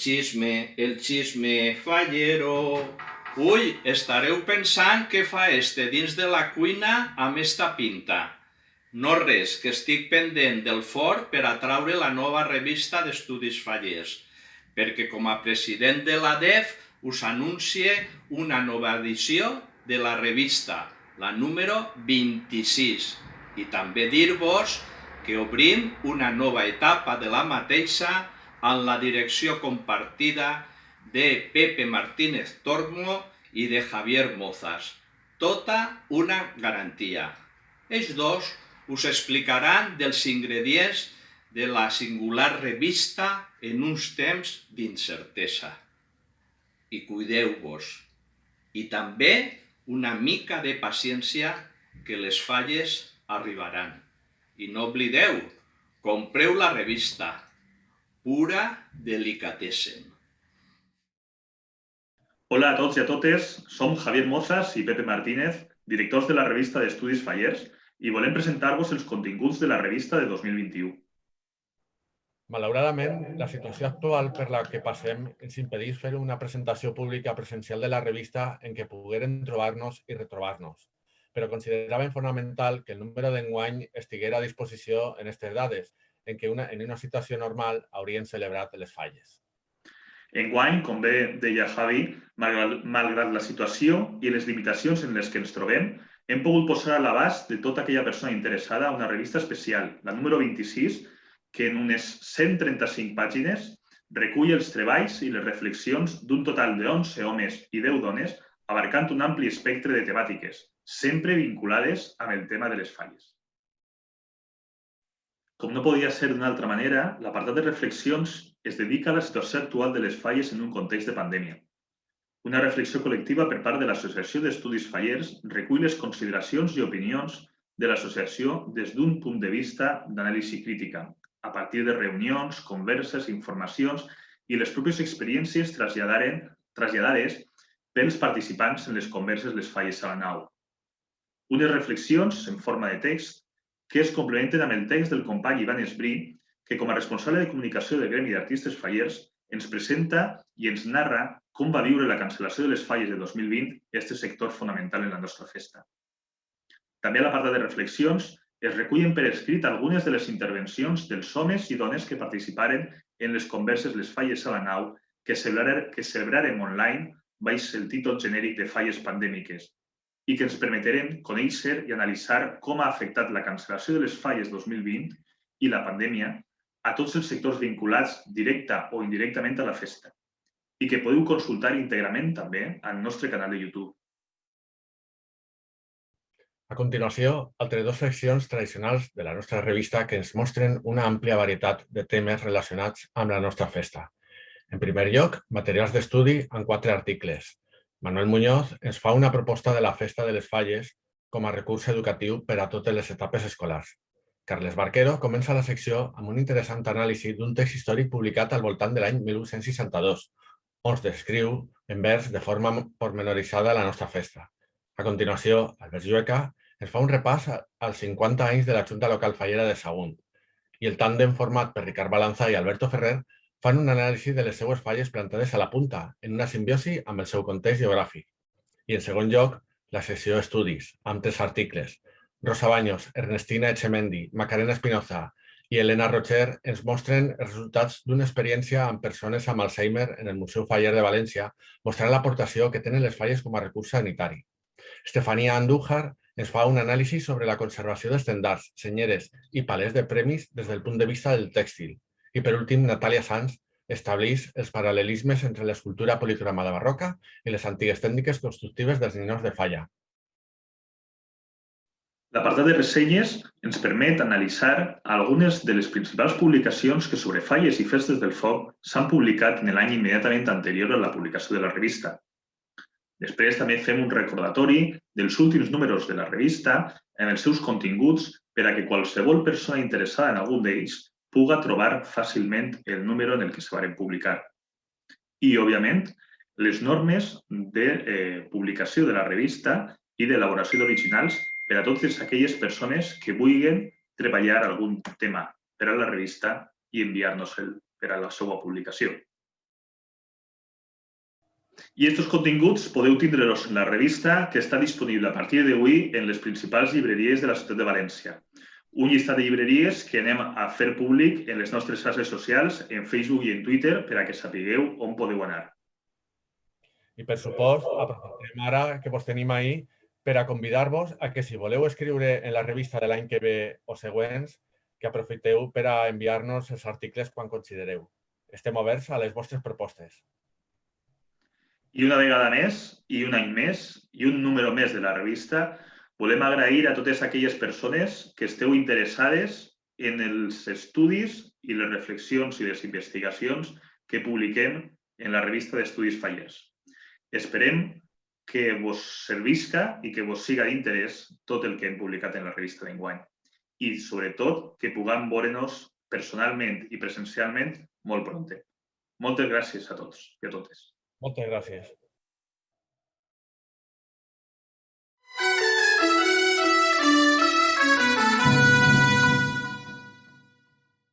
el xisme fallero. Ui, estareu pensant què fa este dins de la cuina amb esta pinta. No res, que estic pendent del forn per atraure la nova revista d'estudis fallers, perquè com a president de la DEF us anuncie una nova edició de la revista, la número 26, i també dir-vos que obrim una nova etapa de la mateixa en la direcció compartida de Pepe Martínez Tormo i de Javier Mozas. Tota una garantia. Ells dos us explicaran dels ingredients de la singular revista en uns temps d'incertesa. I cuideu-vos. I també una mica de paciència, que les falles arribaran. I no oblideu, compreu la revista. Pura delicatessen. Hola a tots i a totes, som Javier Mozas i Pepe Martínez, directors de la revista d'Estudis Fallers, i volem presentar-vos els continguts de la revista de 2021. Malauradament, la situació actual per la que passem ens impedeix fer una presentació pública presencial de la revista en què poguérem trobar-nos i retrobar-nos, però consideràvem fonamental que el número d'enguany estiguera a disposició en aquestes dades, en què en una situació normal haurien celebrat les falles. Enguany, com bé deia Javi, malgrat la situació i les limitacions en les que ens trobem, hem pogut posar a l'abast de tota aquella persona interessada una revista especial, la número 26, que en unes 135 pàgines recull els treballs i les reflexions d'un total de 11 homes i 10 dones, abarcant un ampli espectre de temàtiques, sempre vinculades amb el tema de les falles. Com no podia ser d'una altra manera, l'apartat de reflexions es dedica a la situació actual de les falles en un context de pandèmia. Una reflexió col·lectiva per part de l'Associació d'Estudis Fallers recull les consideracions i opinions de l'associació des d'un punt de vista d'anàlisi crítica, a partir de reunions, converses, informacions i les pròpies experiències traslladades pels participants en les converses Les falles a la nau. Unes reflexions en forma de text que es complementen amb el text del company Ivan Esbrí, que com a responsable de comunicació del Gremi d'Artistes Fallers ens presenta i ens narra com va viure la cancel·lació de les falles de 2020 este sector fonamental en la nostra festa. També a l'apartat de reflexions es recullen per escrit algunes de les intervencions dels homes i dones que participaren en les converses Les falles a la nau que celebrarem online baix el títol genèric de Falles pandèmiques i que ens permeteren conèixer i analitzar com ha afectat la cancel·lació de les falles 2020 i la pandèmia a tots els sectors vinculats directa o indirectament a la festa i que podeu consultar íntegrament també al nostre canal de YouTube. A continuació, altres dues seccions tradicionals de la nostra revista que ens mostren una àmplia varietat de temes relacionats amb la nostra festa. En primer lloc, materials d'estudi en 4 articles. Manuel Muñoz ens fa una proposta de la Festa de les Falles com a recurs educatiu per a totes les etapes escolars. Carles Barquero comença la secció amb un interessant anàlisi d'un text històric publicat al voltant de l'any 1962, on es descriu en vers de forma pormenoritzada la nostra festa. A continuació, Albert Llueca ens fa un repàs als 50 anys de la Junta Local Fallera de Sagunt i el tàndem format per Ricard Balanza i Alberto Ferrer fan un anàlisi de les seues falles plantades a la punta, en una simbiosi amb el seu context geogràfic. I, en segon lloc, la secció Estudis, amb 3 articles. Rosa Baños, Ernestina Echemendi, Macarena Espinoza i Elena Rocher ens mostren els resultats d'una experiència amb persones amb Alzheimer en el Museu Faller de València, mostrant l'aportació que tenen les falles com a recurs sanitari. Estefania Andújar ens fa un anàlisi sobre la conservació d'estendards, senyeres i palets de premis des del punt de vista del tèxtil. I, per últim, Natàlia Sanz estableix els paral·lelismes entre l'escultura policromada barroca i les antigues tècniques constructives dels ninots de falla. L'apartat de ressenyes ens permet analitzar algunes de les principals publicacions que sobre falles i festes del foc s'han publicat en l'any immediatament anterior a la publicació de la revista. Després també fem un recordatori dels últims números de la revista en els seus continguts per a que qualsevol persona interessada en algun d'ells puga trobar fàcilment el número en el que se van publicar. I, òbviament, les normes de publicació de la revista i d'elaboració d'originals per a totes aquelles persones que vulguin treballar algun tema per a la revista i enviar-nos-el per a la seva publicació. I aquests continguts podeu tindre-los en la revista que està disponible a partir d'avui en les principals llibreries de la ciutat de València. Un llistat de llibreries que anem a fer públic en les nostres xarxes socials, en Facebook i en Twitter, per a que sapigueu on podeu anar. I, per supost, aprofitem ara que vos tenim ahí per a convidar-vos a que, si voleu escriure en la revista de l'any que ve o següents, que aprofiteu per a enviar-nos els articles quan considereu. Estem oberts a les vostres propostes. I una vegada més, i un any més, i un número més de la revista, volem agrair a totes aquelles persones que esteu interessades en els estudis i les reflexions i les investigacions que publiquem en la revista d'Estudis Fallers. Esperem que vos servisca i que vos siga d'interès tot el que hem publicat en la revista d'enguany. I, sobretot, que puguem veure-nos personalment i presencialment molt prompte. Moltes gràcies a tots i a totes. Moltes gràcies.